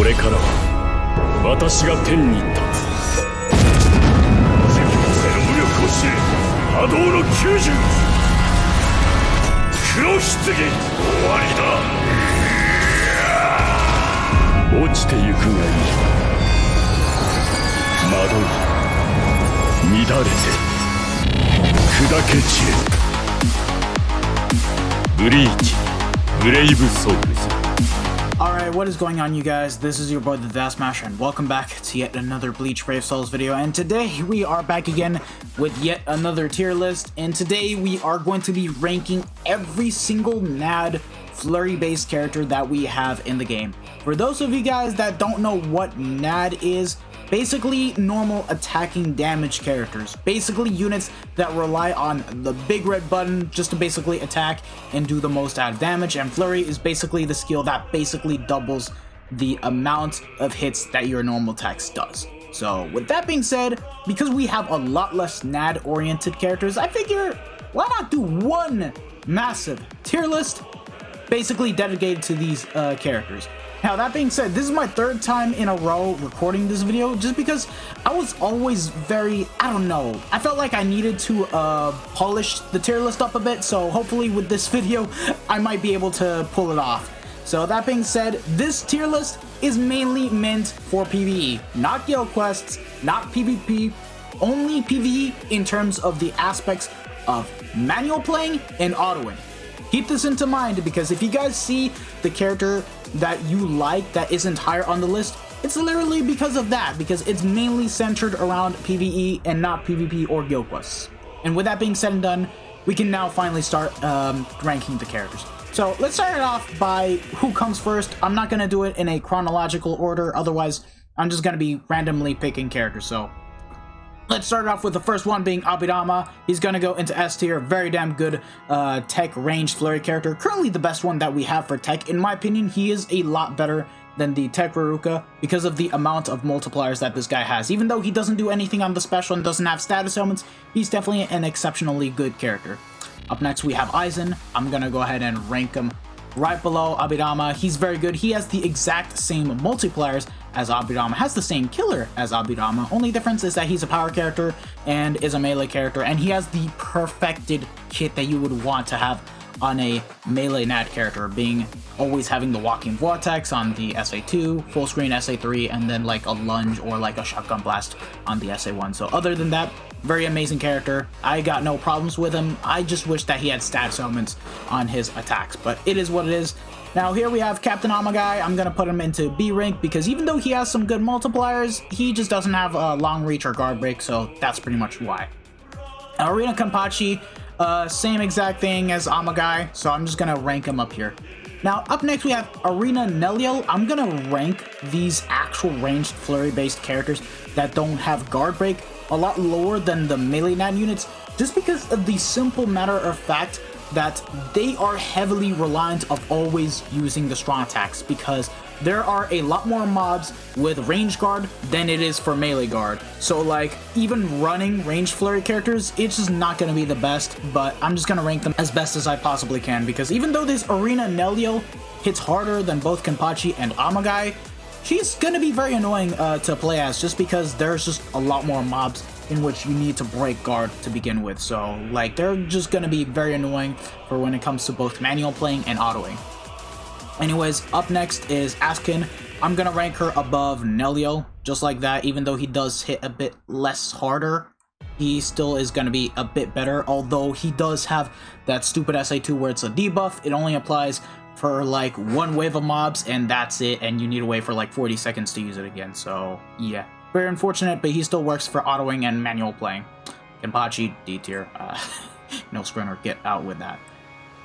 これからは私が天に立つ。ゼロ武力を知れ、波動の90。黒棺、終わりだ。落ちてゆくがいい。惑い、乱れて、砕け散れ。ブリーチ、ブレイブソウルズ。Alright, what is going on, you guys? This is your boy the Death Smasher, and welcome back to yet another Bleach Brave Souls video. And today we are back again with yet another tier list, and today we are going to be ranking every single NAD Flurry based character that we have in the game. For those of you guys that don't know what NAD is, basically normal attacking damage characters, basically units that rely on the big red button just to basically attack and do the most out of damage, and Flurry is basically the skill that basically doubles the amount of hits that your normal attacks does. So with that being said, because we have a lot less NAD oriented characters, I figure why not do one massive tier list basically dedicated to these characters. Now, that being said, this is my third time in a row recording this video just because I was always very, I don't know, I felt like I needed to polish the tier list up a bit, so hopefully with this video, I might be able to pull it off. So that being said, this tier list is mainly meant for PvE, not guild quests, not PvP, only PvE in terms of the aspects of manual playing and autoing. Keep this into mind, because if you guys see the character that you like that isn't higher on the list, it's literally because of that, because it's mainly centered around PvE and not PvP or guild quests. And with that being said and done, we can now finally start ranking the characters. So let's start it off by who comes first. I'm not going to do it in a chronological order, otherwise I'm just going to be randomly picking characters. So let's start off with the first one being Abidama. He's going to go into S tier. Very damn good tech ranged Flurry character. Currently the best one that we have for tech. In my opinion, he is a lot better than the tech Rudack because of the amount of multipliers that this guy has. Even though he doesn't do anything on the special and doesn't have status elements, he's definitely an exceptionally good character. Up next we have Aizen. I'm going to go ahead and rank him right below Abidama. He's very good. He has the exact same multipliers as Abidama, has the same killer as Abidama. Only difference is that he's a power character and is a melee character, and he has the perfected kit that you would want to have on a melee NAD character, being always having the walking vortex on the SA2, full screen SA3, and then like a lunge or like a shotgun blast on the SA1. So other than that, very amazing character. I got no problems with him. I just wish that he had status elements on his attacks, but it is what it is. Now here we have Captain Amagai. I'm going to put him into B rank because even though he has some good multipliers, he just doesn't have a long reach or guard break, so that's pretty much why. Arena Kenpachi, same exact thing as Amagai, so I'm just going to rank him up here. Now up next we have Arena Neliel. I'm going to rank these actual ranged Flurry based characters that don't have guard break a lot lower than the melee NAD units, just because of the simple matter of fact that they are heavily reliant of always using the strong attacks, because there are a lot more mobs with range guard than it is for melee guard. So like even running ranged Flurry characters, it's just not going to be the best, but I'm just going to rank them as best as I possibly can, because even though this Arena Neliel hits harder than both Kenpachi and Amagai, she's going to be very annoying to play as, just because there's just a lot more mobs in which you need to break guard to begin with. So like they're just going to be very annoying for when it comes to both manual playing and autoing. Anyways, up next is Askin. I'm going to rank her above Neliel, just like that. Even though he does hit a bit less harder, he still is going to be a bit better, although he does have that stupid SA2 where it's a debuff. It only applies for like one wave of mobs and that's it, and you need to wait for like 40 seconds to use it again. So yeah, very unfortunate, but he still works for autoing and manual playing. Kenpachi, D tier. No sprinter, get out with that.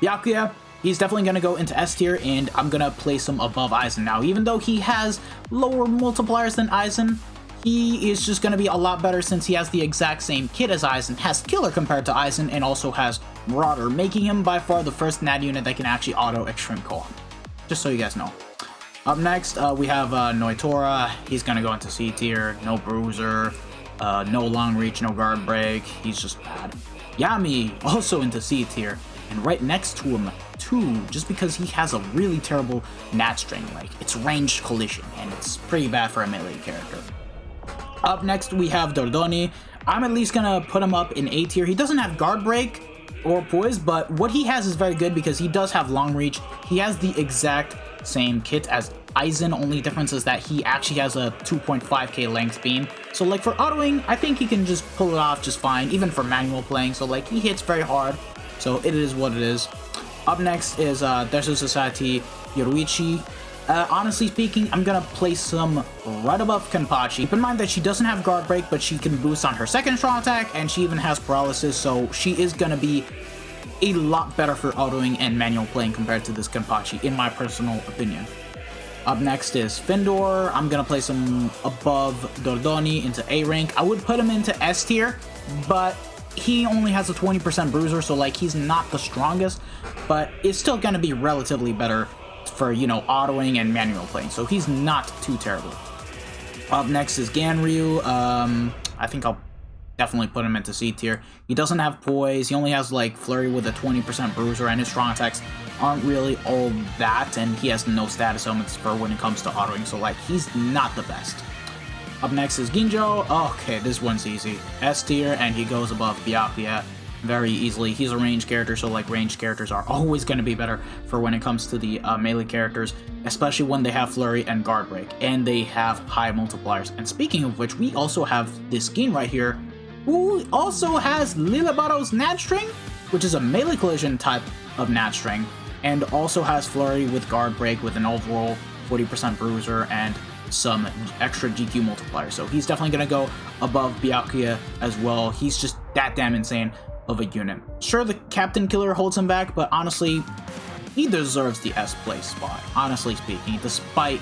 Byakuya, he's definitely going to go into S tier, and I'm going to place him above Aizen. Now, even though he has lower multipliers than Aizen, he is just going to be a lot better since he has the exact same kit as Aizen, has killer compared to Aizen, and also has Marauder, making him by far the first NAD unit that can actually auto extreme co-op. Just so you guys know. Up next, we have Noitora. He's going to go into C tier, no bruiser, no long reach, no guard break. He's just bad. Yami, also into C tier. And right next to him, SA2 just because he has a really terrible nat string. Like, it's ranged collision, and it's pretty bad for a melee character. Up next, we have Dordoni. I'm at least gonna put him up in A tier. He doesn't have guard break or poise, but what he has is very good because he does have long reach. He has the exact same kit as Aizen, only difference is that he actually has a 2.5k length beam. So like for autoing, I think he can just pull it off just fine, even for manual playing. So like he hits very hard, so it is what it is. Up next is Desert Society Yoruichi. Honestly speaking, I'm gonna place him right above Kenpachi. Keep in mind that she doesn't have guard break, but she can boost on her second strong attack, and she even has paralysis, so she is gonna be a lot better for autoing and manual playing compared to this Kenpachi, in my personal opinion. Up next is Findor. I'm gonna place him above Dordoni into A rank. I would put him into S tier, but he only has a 20% bruiser, so like he's not the strongest, but it's still gonna be relatively better for, you know, autoing and manual playing, so he's not too terrible. Up next is Ganryu. I think I'll definitely put him into C tier. He doesn't have poise, he only has like Flurry with a 20% bruiser, and his strong attacks aren't really all that, and he has no status elements for when it comes to autoing, so like he's not the best. Up next is Ginjo. Okay, this one's easy. S tier, and he goes above Byakuya very easily. He's a ranged character, so like ranged characters are always going to be better for when it comes to the melee characters, especially when they have Flurry and guard break, and they have high multipliers. And speaking of which, we also have this Gin right here, who also has Lilabaro's nat string, which is a melee collision type of nat string, and also has Flurry with guard break with an overall 40% bruiser and some extra GQ multiplier. So he's definitely going to go above Byakuya as well. He's just that damn insane of a unit. Sure, the Captain Killer holds him back, but honestly, he deserves the S place spot, honestly speaking, despite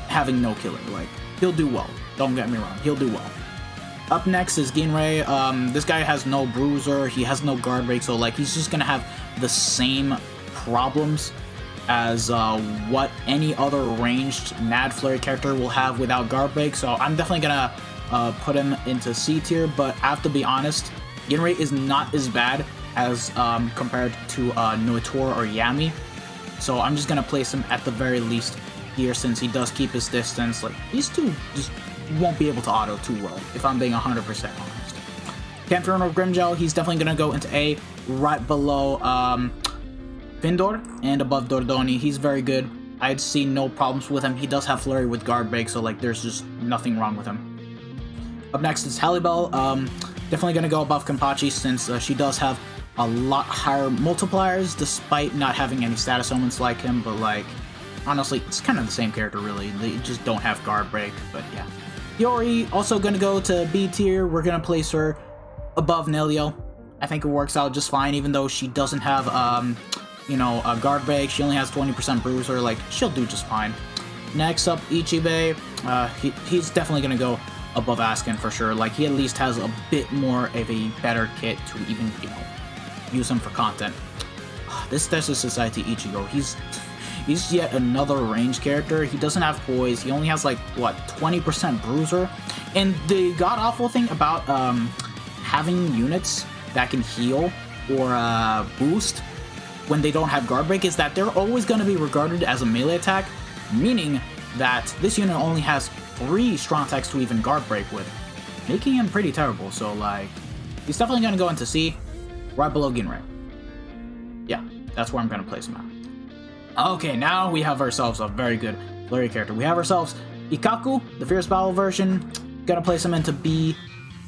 having no killer. Like, he'll do well. Don't get me wrong, he'll do well. Up next is Ginrei. This guy has no bruiser, he has no guard break, so like he's just gonna have the same problems as what any other ranged NAD Flurry character will have without guard break, so I'm definitely gonna put him into C tier, but I have to be honest, Ginrei is not as bad as compared to Noitor or Yami, so I'm just gonna place him at the very least here since he does keep his distance. Like, these two just won't be able to auto too well, if I'm being 100% honest. Pantheon of Grimjow, he's definitely gonna go into A, right below Findor and above Dordoni. He's very good. I'd see no problems with him. He does have Flurry with guard break, so like there's just nothing wrong with him. Up next is Halibel. Definitely gonna go above Kenpachi since she does have a lot higher multipliers despite not having any status elements like him, but like honestly it's kind of the same character really. They just don't have guard break, but yeah. Yori also gonna go to B tier. We're gonna place her above Nelio. I think it works out just fine, even though she doesn't have you know, a guard break. She only has 20% bruiser. Like, she'll do just fine. Next up, Ichibe. He's definitely gonna go above Askin for sure. Like, he at least has a bit more of a better kit to even, you know, use him for content. This Desert Society Ichigo, he's yet another range character. He doesn't have poise. He only has like what, 20% bruiser. And the god awful thing about having units that can heal or boost when they don't have guard break is that they're always going to be regarded as a melee attack, meaning that this unit only has 3 strong attacks to even guard break with, making him pretty terrible. So like, he's definitely going to go into C, right below Ginrei. Yeah, that's where I'm going to place him at. Okay, now we have ourselves a very good Flurry character. We have ourselves Ikaku, the Fierce Battle version. Gonna place him into B,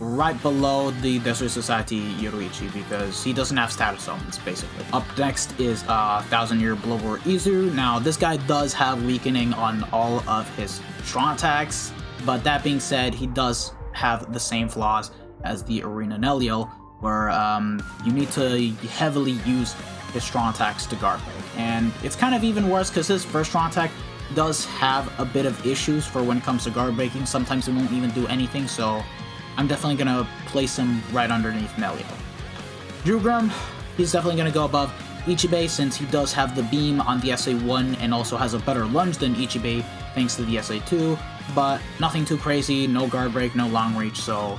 right below the Desert Society Yoruichi, because he doesn't have status elements, basically. Up next is 1000-Year Blower Izu. Now, this guy does have weakening on all of his strong attacks, but that being said, he does have the same flaws as the Arena Nelio, where you need to heavily use his strong attacks to guard break. And it's kind of even worse because his first strong attack does have a bit of issues for when it comes to guard breaking. Sometimes it won't even do anything, so I'm definitely gonna place him right underneath Nelio. Drugrim, he's definitely gonna go above Ichibe since he does have the beam on the SA1 and also has a better lunge than Ichibe thanks to the SA2, but nothing too crazy, no guard break, no long reach, so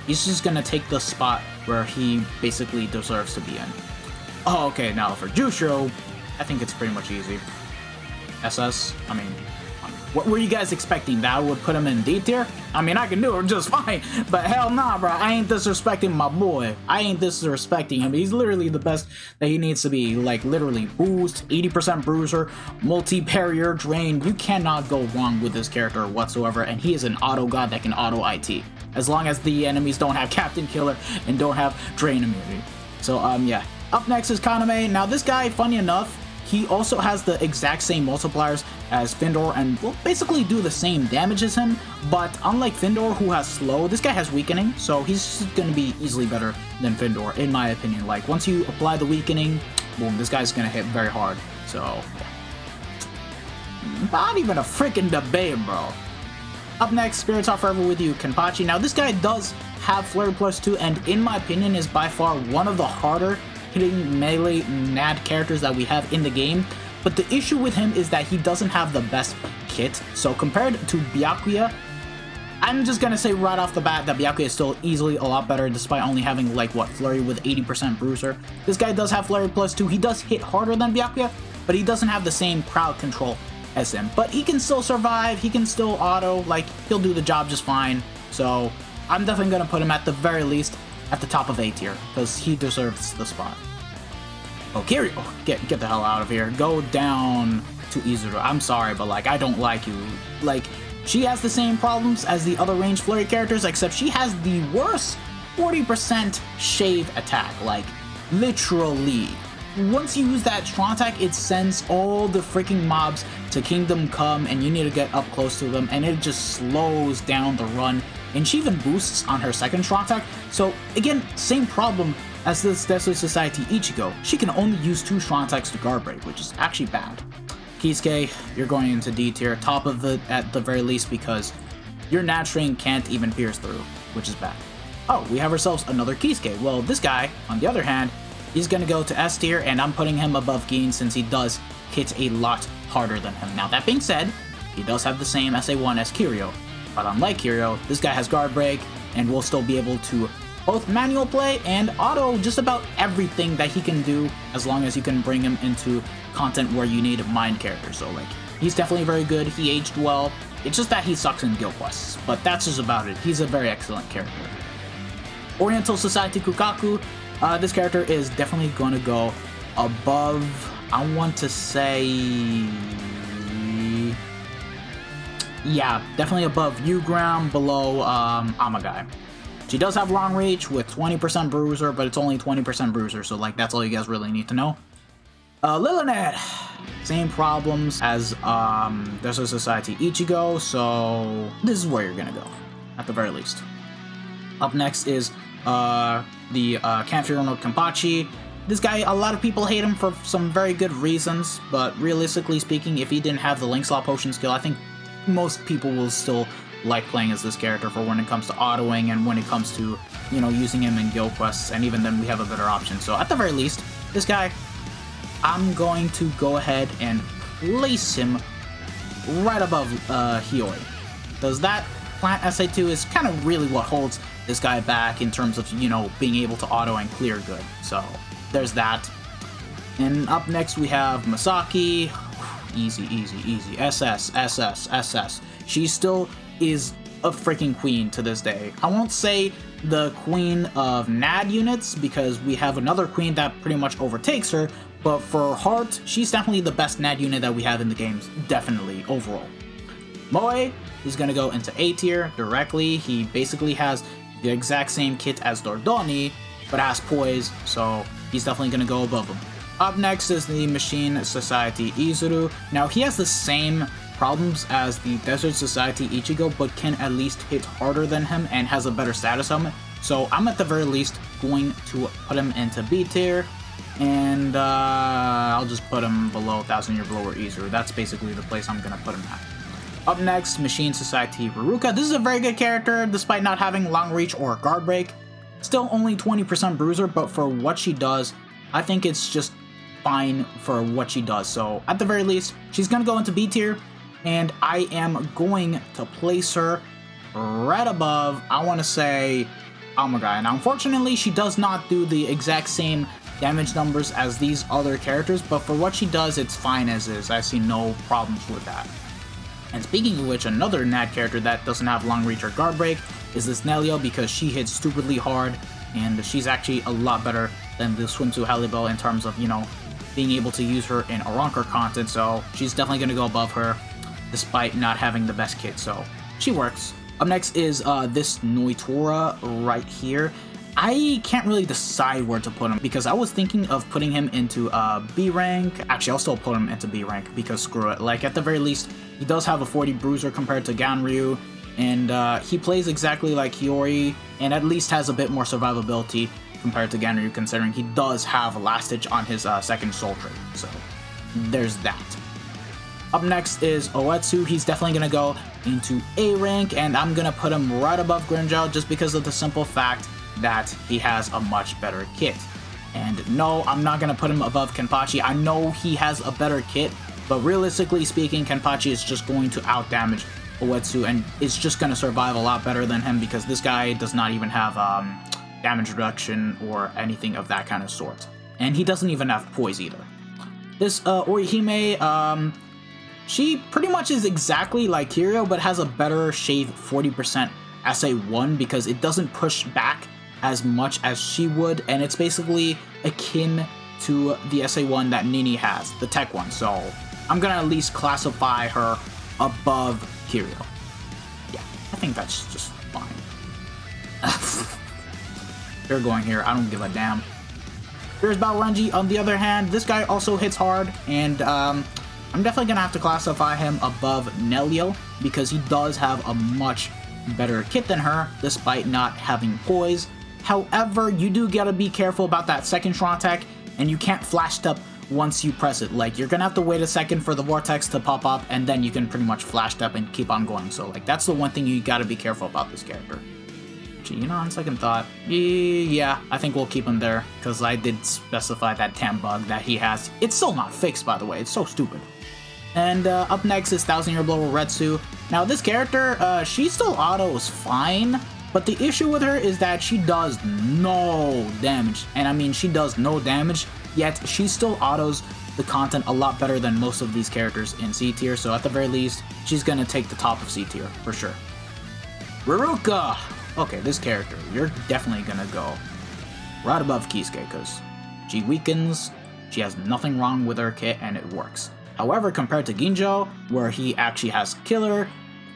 he's just gonna take the spot where he basically deserves to be in. Oh, okay, now for Jushiro, I think it's pretty much easy. SS, I mean, what were you guys expecting? That I would put him in D tier? I mean, I can do it just fine, but hell nah, bro. I ain't disrespecting my boy. I ain't disrespecting him. He's literally the best that he needs to be. Like, literally, boost, 80% bruiser, multi-parrier, drain. You cannot go wrong with this character whatsoever, and he is an auto god that can auto IT. As long as the enemies don't have Captain Killer and don't have drain immunity. So, yeah. Up next is Kaname. Now, this guy, funny enough, he also has the exact same multipliers as Findor and will basically do the same damage as him, but unlike Findor, who has slow, this guy has weakening, so he's just gonna be easily better than Findor, in my opinion. Like, once you apply the weakening, boom, this guy's gonna hit very hard, so... Not even a freaking debate, bro. Up next, Spirits Are Forever With You, Kenpachi. Now, this guy does have Flurry +2, and in my opinion is by far one of the harder hitting melee NAD characters that we have in the game, but the issue with him is that he doesn't have the best kit. So compared to Byakuya, I'm just gonna say right off the bat that Byakuya is still easily a lot better despite only having like what, Flurry with 80% bruiser. This guy does have Flurry +2, he does hit harder than Byakuya, but he doesn't have the same crowd control as him. But he can still survive, he can still auto, like he'll do the job just fine. So I'm definitely gonna put him at the very least at the top of A tier, because he deserves the spot. Oh, Kiryu, get the hell out of here. Go down to Izuru. I'm sorry, but like, I don't like you. Like, she has the same problems as the other ranged Flurry characters, except she has the worst 40% shave attack. Like, literally. Once you use that strong attack, it sends all the freaking mobs to Kingdom Come, and you need to get up close to them, and it just slows down the run. And she even boosts on her second strong attack. So again, same problem as this Desert Society Ichigo. She can only use 2 strong attacks to guard break, which is actually bad. Kisuke, you're going into D tier, top of it at the very least, because your Nat string can't even pierce through, which is bad. Oh, we have ourselves another Kisuke. Well, this guy, on the other hand, he's gonna go to S tier, and I'm putting him above Gin since he does hit a lot harder than him. Now, that being said, he does have the same SA1 as Kiryu. But unlike Kiryu, this guy has guard break and will still be able to both manual play and auto just about everything that he can do, as long as you can bring him into content where you need mind characters. So like, he's definitely very good, he aged well, it's just that he sucks in guild quests, but that's just about it. He's a very excellent character. Oriental Society Kukaku, this character is definitely going to go above, I want to say... Yeah, definitely above Ugram, below Amagai. She does have long reach with 20% bruiser, but it's only 20% bruiser, so like that's all you guys really need to know. Liloned, same problems as Desert Society Ichigo, so this is where you're gonna go, at the very least. Up next is the Kanfiro no Kenpachi. This guy, a lot of people hate him for some very good reasons, but realistically speaking, if he didn't have the Link Slot Potion skill, I think most people will still like playing as this character for when it comes to autoing and when it comes to, you know, using him in guild quests, and even then we have a better option. So at the very least, this guy, I'm going to go ahead and place him right above Hiyoi. Does that plant SA2 is kind of really what holds this guy back in terms of, you know, being able to auto and clear good. So there's that. And up next we have Masaki. Easy, easy, easy. SS, SS, SS. She still is a freaking queen to this day. I won't say the queen of NAD units, because we have another queen that pretty much overtakes her, but for heart, she's definitely the best NAD unit that we have in the games, definitely, overall. Moe is gonna go into A tier directly. He basically has the exact same kit as Dordoni, but has poise, so he's definitely gonna go above him. Up next is the Machine Society Izuru. Now, he has the same problems as the Desert Society Ichigo, but can at least hit harder than him and has a better status helmet. So I'm at the very least going to put him into B tier, and I'll just put him below 1000 Year Blower Izuru. That's basically the place I'm gonna put him at. Up next, Machine Society Ruruka. This is a very good character, despite not having long reach or guard break. Still only 20% bruiser, but for what she does, I think it's just fine for what she does. So at the very least, she's gonna go into B tier, and I am going to place her right above, I want to say, Alma guy. Now, unfortunately, she does not do the exact same damage numbers as these other characters, but for what she does, it's fine as is. I see no problems with that. And speaking of which, another NAD character that doesn't have long reach or guard break is this Nelio, because she hits stupidly hard, and she's actually a lot better than the swimsuit Halibel in terms of, you know, being able to use her in Aronker content, so she's definitely going to go above her, despite not having the best kit, so she works. Up next is this Noitora right here. I can't really decide where to put him, because I was thinking of putting him into B rank. Actually, I'll still put him into B rank, because screw it. Like, at the very least, he does have a 40 bruiser compared to Ganryu, and he plays exactly like Hiyori, and at least has a bit more survivability compared to Ganryu, considering he does have Lastage on his second soul trait. So there's that. Up next is Oetsu. He's definitely going to go into A rank, and I'm going to put him right above Grimmjow just because of the simple fact that he has a much better kit. And no, I'm not going to put him above Kenpachi. I know he has a better kit, but realistically speaking, Kenpachi is just going to outdamage Oetsu, and is just going to survive a lot better than him, because this guy does not even have damage reduction or anything of that kind of sort. And he doesn't even have poise either. This Orihime, she pretty much is exactly like Kiryu, but has a better shave 40% SA1, because it doesn't push back as much as she would, and it's basically akin to the SA1 that Nini has, the tech one, so I'm gonna at least classify her above Kiryu. Yeah, I think that's just fine. They're going here, I don't give a damn. Here's Balrenji. On the other hand, this guy also hits hard, and I'm definitely gonna have to classify him above Nelio, because he does have a much better kit than her, despite not having poise. However, you do gotta be careful about that second strong attack, and you can't flash step once you press it. Like, you're gonna have to wait a second for the vortex to pop up, and then you can pretty much flash step and keep on going. So, like, that's the one thing you gotta be careful about this character. Actually, you know, on second thought, yeah, I think we'll keep him there, because I did specify that tam bug that he has. It's still not fixed, by the way. It's so stupid. And up next is 1000-Year Blower Retsu. Now, this character, she still autos fine, but the issue with her is that she does no damage. And I mean, she does no damage, yet she still autos the content a lot better than most of these characters in C tier, so at the very least, she's gonna take the top of C tier, for sure. Ruruka! Okay, this character, you're definitely gonna go right above Kisuke, because she weakens, she has nothing wrong with her kit, and it works. However, compared to Ginjo, where he actually has killer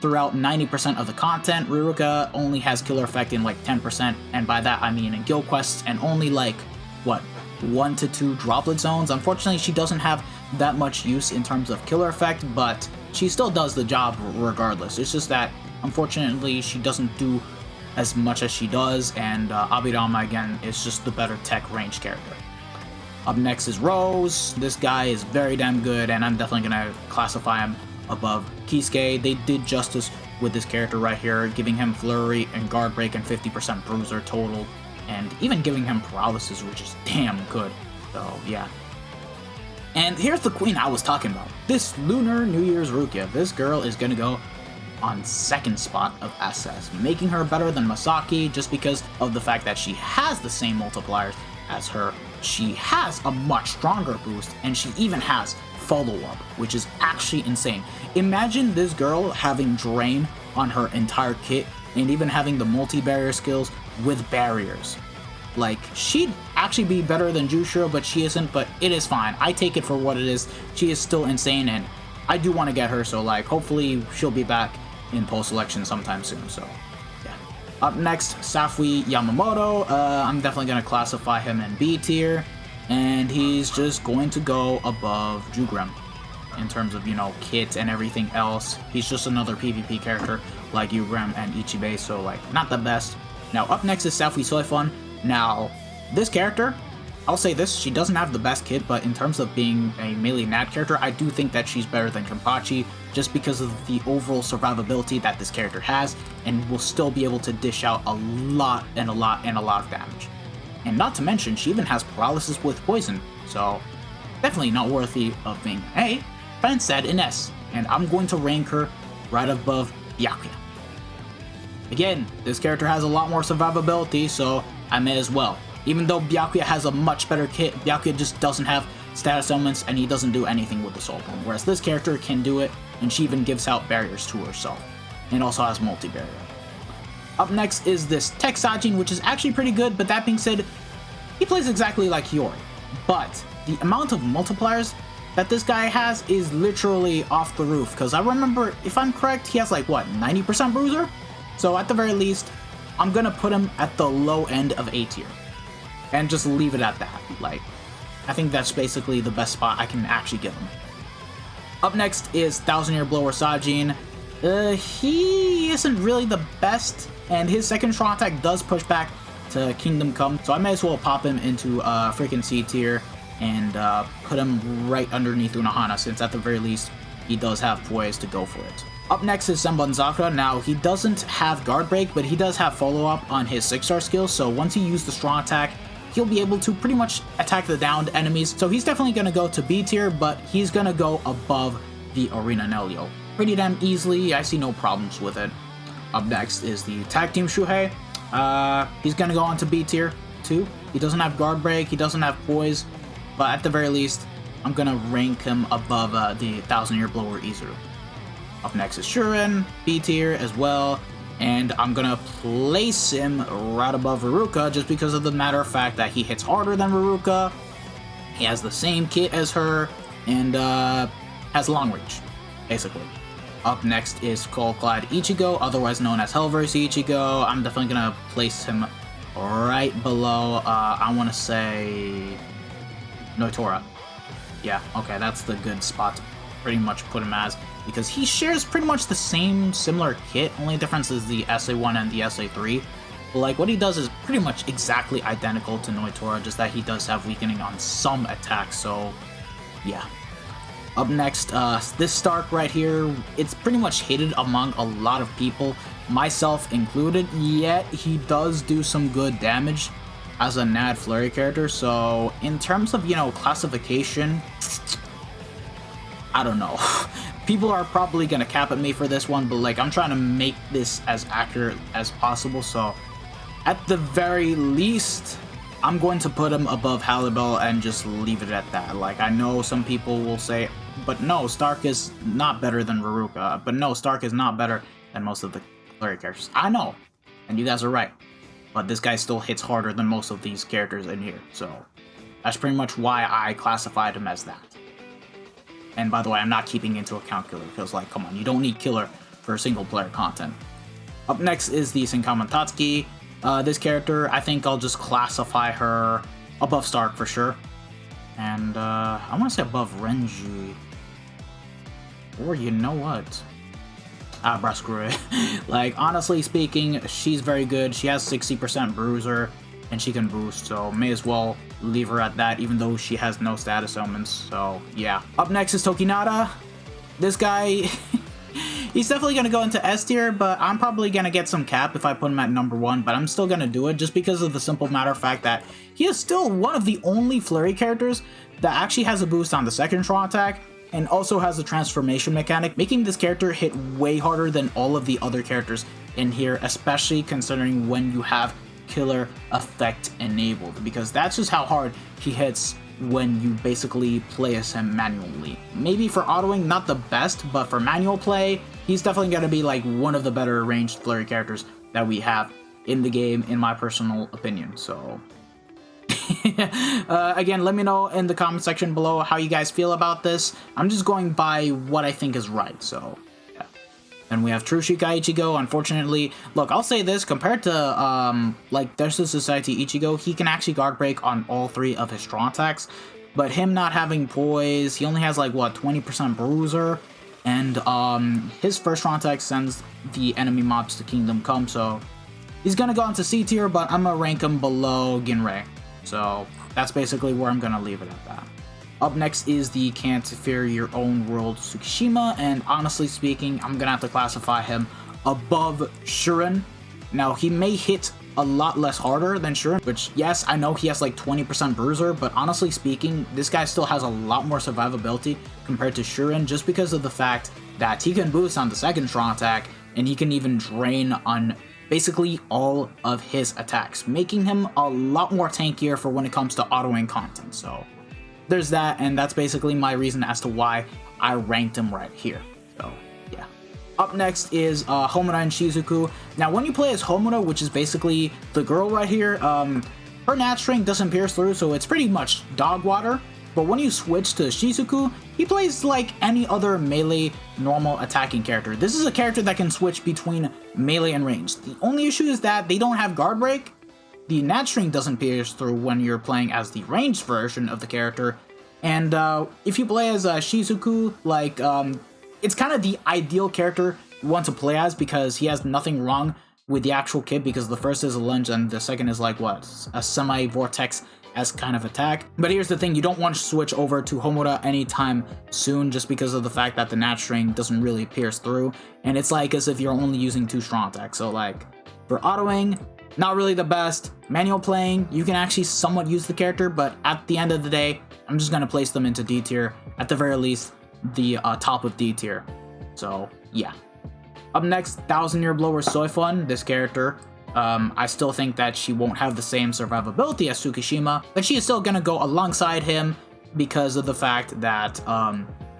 throughout 90% of the content, Ruruka only has killer effect in like 10%, and by that I mean in guild quests, and only like, what, 1 to 2 droplet zones. Unfortunately, she doesn't have that much use in terms of killer effect, but she still does the job regardless. It's just that, unfortunately, she doesn't do as much as she does, and Abirama, again, is just the better tech range character. Up next is Rose. This guy is very damn good, and I'm definitely going to classify him above Kisuke. They did justice with this character right here, giving him Flurry and Guard Break and 50% Bruiser total, and even giving him Paralysis, which is damn good. So, yeah. And here's the queen I was talking about. This Lunar New Year's Rukia. This girl is going to go on second spot of SS, making her better than Masaki just because of the fact that she has the same multipliers as her. She has a much stronger boost, and she even has follow-up, which is actually insane. Imagine this girl having Drain on her entire kit, and even having the multi-barrier skills with barriers. Like, she'd actually be better than Jushiro, but she isn't, but it is fine. I take it for what it is. She is still insane, and I do want to get her, so like, hopefully she'll be back in post-selection sometime soon, so yeah. Up next, Safui Yamamoto. I'm definitely going to classify him in B tier, and he's just going to go above Jugrem in terms of, you know, kit and everything else. He's just another PvP character like Jugrem and Ichibei, so like, not the best. Now, up next is Safui Soifun. Now, this character, I'll say this, she doesn't have the best kit, but in terms of being a melee NAD character, I do think that she's better than Kenpachi, just because of the overall survivability that this character has, and will still be able to dish out a lot of damage. And not to mention, she even has paralysis with poison, so definitely not worthy of being A, but instead an S, and I'm going to rank her right above Byakuya. Again, this character has a lot more survivability, so I may as well. Even though Byakuya has a much better kit, Byakuya just doesn't have status elements and he doesn't do anything with the Soul Bone, whereas this character can do it, and she even gives out barriers to herself, and also has multi-barrier. Up next is this Tech Sajin, which is actually pretty good, but that being said, he plays exactly like Hiyori. But the amount of multipliers that this guy has is literally off the roof, because I remember, if I'm correct, he has like, what, 90% bruiser? So at the very least, I'm gonna put him at the low end of A tier, and just leave it at that. Like, I think that's basically the best spot I can actually give him. Up next is 1000 Year Blower Sajin. He isn't really the best, and his second strong attack does push back to Kingdom Come, so I may as well pop him into freaking C tier and put him right underneath Unohana, since at the very least he does have poise to go for it. Up next is Senbon Sakura. Now, he doesn't have guard break, but he does have follow-up on his 6-star skill, so once he uses the strong attack, he'll be able to pretty much attack the downed enemies. So he's definitely going to go to B tier, but he's going to go above the Arena Nelio pretty damn easily. I see no problems with it. Up next is the Tag Team Shuhei. He's going to go on to B tier too. He doesn't have guard break, he doesn't have poise, but at the very least, I'm going to rank him above the 1000 Year Blower Izuru. Up next is Shuren, B tier as well, and I'm gonna place him right above Ruruka just because of the matter of fact that he hits harder than Ruruka, he has the same kit as her, and has long reach, basically. Up next is Skull-Clad Ichigo, otherwise known as Hellverse Ichigo. I'm definitely gonna place him right below, I want to say, Noitora. Yeah, okay, that's the good spot to pretty much put him as, because he shares pretty much the same similar kit, only difference is the SA1 and the SA3. But like, what he does is pretty much exactly identical to Noitora, just that he does have weakening on some attacks, so yeah. Up next, this Stark right here, it's pretty much hated among a lot of people, myself included, yet he does do some good damage as a NAD Flurry character, so in terms of, you know, classification, I don't know. People are probably gonna cap at me for this one, but like, I'm trying to make this as accurate as possible, so at the very least, I'm going to put him above Halibel and just leave it at that. Like, I know some people will say, but no, Stark is not better than Ruruka, but no, Stark is not better than most of the Flurry characters. I know, and you guys are right, but this guy still hits harder than most of these characters in here, so that's pretty much why I classified him as that. And by the way, I'm not keeping into account Killer, because like, come on, you don't need Killer for single player content. Up next is the Senkaman Tatsuki. This character, I think I'll just classify her above Stark for sure. And I want to say above Renji. Or you know what? Bruh, screw it. Like, honestly speaking, she's very good. She has 60% bruiser, and she can boost, so may as well leave her at that, even though she has no status elements, so yeah. Up next is Tokinada. This guy, he's definitely going to go into S tier, but I'm probably going to get some cap if I put him at number 1, but I'm still going to do it just because of the simple matter of fact that he is still one of the only Flurry characters that actually has a boost on the second strong attack, and also has a transformation mechanic, making this character hit way harder than all of the other characters in here, especially considering when you have Killer effect enabled, because that's just how hard he hits when you basically play as him manually. Maybe for autoing, not the best, but for manual play, he's definitely going to be like one of the better ranged Flurry characters that we have in the game, in my personal opinion. So again, let me know in the comment section below how you guys feel about this. I'm just going by what I think is right, so yeah. And we have True Shikai Ichigo. Unfortunately, look, I'll say this, compared to like Desert Society Ichigo, he can actually guard break on all 3 of his strong attacks, but him not having poise, he only has like, what, 20% bruiser, and his first strong attack sends the enemy mobs to Kingdom Come, so he's gonna go into C tier, but I'm gonna rank him below Ginrei. So that's basically where I'm gonna leave it at that. Up next is the Can't Fear Your Own World Tsukishima, and honestly speaking, I'm gonna have to classify him above Shuren. Now, he may hit a lot less harder than Shuren, which, yes, I know he has like 20% bruiser, but honestly speaking, this guy still has a lot more survivability compared to Shuren, just because of the fact that he can boost on the second strong attack, and he can even drain on basically all of his attacks, making him a lot more tankier for when it comes to autoing content. So there's that, and that's basically my reason as to why I ranked him right here. So yeah. Up next is Homura and Shizuku. Now when you play as Homura, which is basically the girl right here, her nat string doesn't pierce through, so it's pretty much dog water. But when you switch to Shizuku, he plays like any other melee normal attacking character. This is a character that can switch between melee and range. The only issue is that they don't have guard break. The nat string doesn't pierce through when you're playing as the ranged version of the character. And if you play as Shizuku, like it's kind of the ideal character you want to play as because he has nothing wrong with the actual kit, because the first is a lunge and the second is like what, a semi-vortex as kind of attack. But here's the thing, you don't want to switch over to Homura anytime soon just because of the fact that the nat string doesn't really pierce through, and it's like as if you're only using 2 strong attacks. So like for autoing, not really the best. Manual playing, you can actually somewhat use the character, but at the end of the day, I'm just gonna place them into D tier, at the very least the top of D tier. So yeah. Up next, 1000-Year Blower Soifun. This character, I still think that she won't have the same survivability as Tsukishima, but she is still gonna go alongside him because of the fact that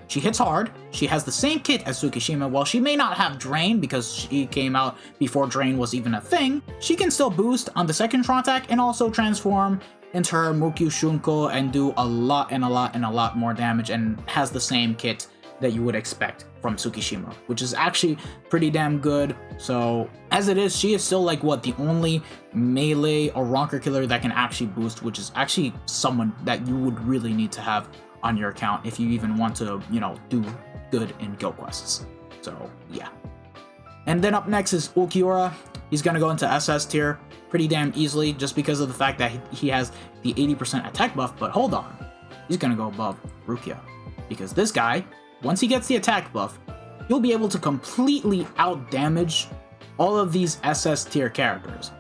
she hits hard. She has the same kit as Tsukishima. While she may not have Drain because she came out before Drain was even a thing, she can still boost on the second strong attack and also transform into her Mukyu Shunko and do a lot more damage, and has the same kit that you would expect from Tsukishima, which is actually pretty damn good. So as it is, she is still like what, the only melee or Ronker killer that can actually boost, which is actually someone that you would really need to have on your account if you even want to, you know, do good in guild quests. So yeah. And then up next is Ulquiorra. He's gonna go into SS tier pretty damn easily just because of the fact that he has the 80% attack buff. But hold on, he's gonna go above Rukia, because this guy, once he gets the attack buff, you'll be able to completely out-damage all of these SS tier characters.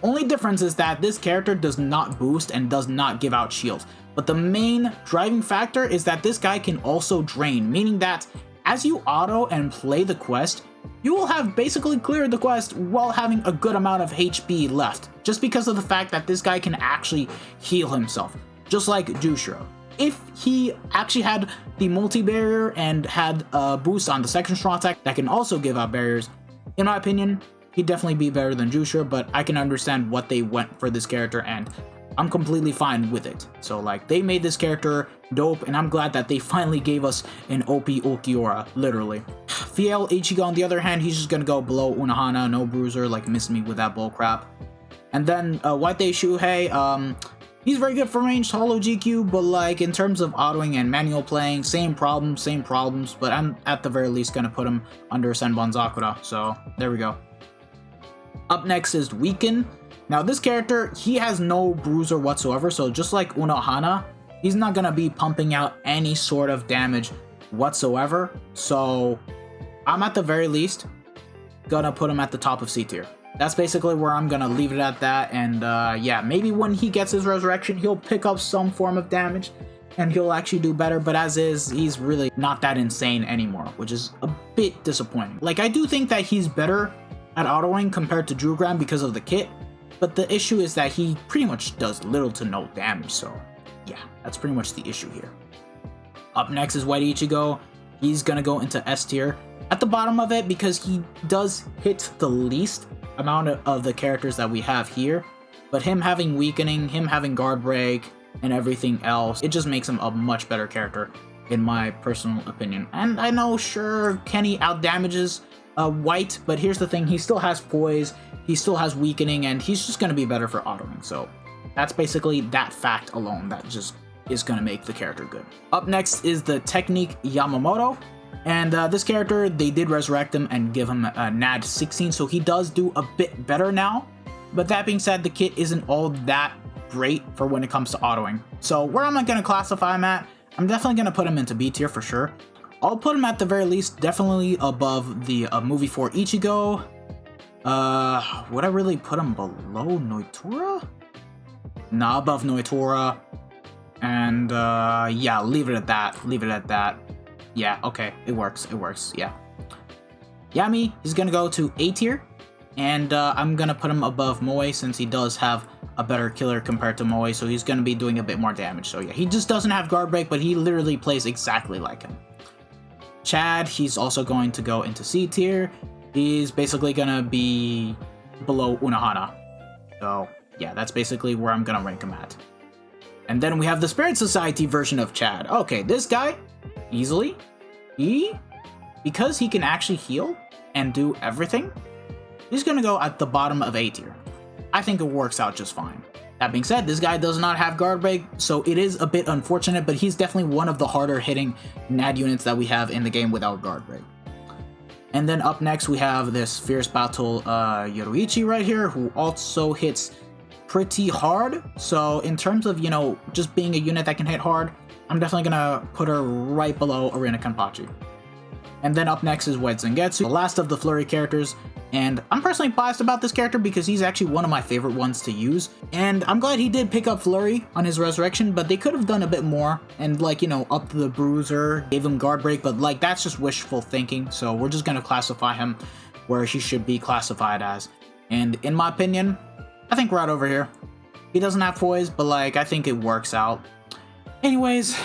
Only difference is that this character does not boost and does not give out shields, but the main driving factor is that this guy can also drain, meaning that as you auto and play the quest, you will have basically cleared the quest while having a good amount of HP left, just because of the fact that this guy can actually heal himself, just like Jushiro. If he actually had the multi-barrier and had a boost on the second strong attack that can also give out barriers, in my opinion, he'd definitely be better than Jushiro, but I can understand what they went for this character, and I'm completely fine with it. So like, they made this character dope, and I'm glad that they finally gave us an OP Ulquiorra, literally. Fiel Ichigo, on the other hand, he's just gonna go below Unohana, no bruiser, like miss me with that bullcrap. And then White Shuhei, he's very good for ranged holo GQ, but like in terms of autoing and manual playing, same problems, but I'm at the very least gonna put him under Senbon Sakura, so there we go. Up next is Weaken. Now this character, he has no bruiser whatsoever, so just like Unohana, he's not gonna be pumping out any sort of damage whatsoever, so I'm at the very least gonna put him at the top of C tier. That's basically where I'm gonna leave it at that, and yeah, maybe when he gets his resurrection, he'll pick up some form of damage, and he'll actually do better, but as is, he's really not that insane anymore, which is a bit disappointing. Like, I do think that he's better at autoing compared to Drugram because of the kit, but the issue is that he pretty much does little to no damage, so yeah, that's pretty much the issue here. Up next is White Ichigo. He's gonna go into S tier at the bottom of it because he does hit the least amount of the characters that we have here, but him having weakening, him having guard break, and everything else, it just makes him a much better character in my personal opinion. And I know, sure, Kenny outdamages White, but here's the thing, he still has poise, he still has weakening, and he's just gonna be better for autoing, so that's basically that fact alone that just is gonna make the character good. Up next is the Technique Yamamoto. And this character, they did resurrect him and give him a NAD 16, so he does do a bit better now. But that being said, the kit isn't all that great for when it comes to autoing. So where am I going to classify him at? I'm definitely going to put him into B tier for sure. I'll put him at the very least definitely above the movie 4 Ichigo. Would I really put him below Noitora? Nah, above Noitora. And yeah, leave it at that. Yeah, okay, it works, yeah. Yami, he's gonna go to A tier. And I'm gonna put him above Moe since he does have a better killer compared to Moe, so he's gonna be doing a bit more damage. So yeah, he just doesn't have guard break, but he literally plays exactly like him. Chad, he's also going to go into C tier. He's basically gonna be below Unohana. So yeah, that's basically where I'm gonna rank him at. And then we have the Spirit Society version of Chad. Okay, this guy, easily, because he can actually heal and do everything, he's gonna go at the bottom of A tier. I think it works out just fine. That being said, this guy does not have guard break, so it is a bit unfortunate, but he's definitely one of the harder hitting NAD units that we have in the game without guard break. And then up next we have this Fierce Battle Yoruichi right here, who also hits pretty hard. So in terms of, you know, just being a unit that can hit hard, I'm definitely gonna put her right below Arena Kenpachi. And then up next is White Zangetsu, the last of the Flurry characters. And I'm personally biased about this character because he's actually one of my favorite ones to use. And I'm glad he did pick up Flurry on his resurrection, but they could have done a bit more and, like, you know, up the bruiser, gave him guard break, but like that's just wishful thinking. So we're just gonna classify him where he should be classified as. And in my opinion, I think right over here. He doesn't have poise, but like I think it works out. Anyways,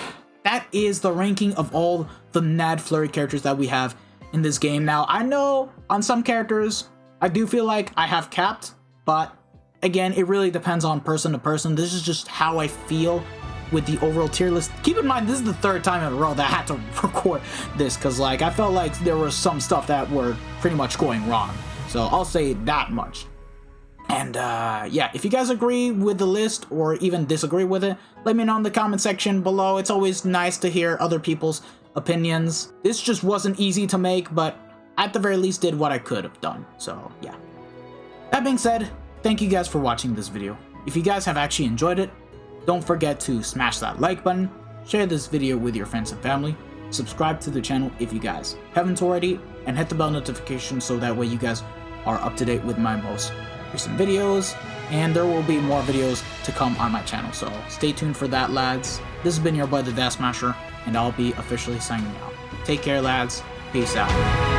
that is the ranking of all the NAD Flurry characters that we have in this game. Now, I know on some characters, I do feel like I have capped, but again, it really depends on person to person. This is just how I feel with the overall tier list. Keep in mind, this is the third time in a row that I had to record this, because like I felt like there was some stuff that were pretty much going wrong. So I'll say that much. And yeah, if you guys agree with the list or even disagree with it, let me know in the comment section below. It's always nice to hear other people's opinions. This just wasn't easy to make, but at the very least did what I could have done. So yeah. That being said, thank you guys for watching this video. If you guys have actually enjoyed it, don't forget to smash that like button, share this video with your friends and family, subscribe to the channel if you guys haven't already, and hit the bell notification so that way you guys are up to date with my most recent videos, and there will be more videos to come on my channel, so stay tuned for that, lads. This has been your boy the Dash Smasher, and I'll be officially signing out. Take care, lads. Peace out.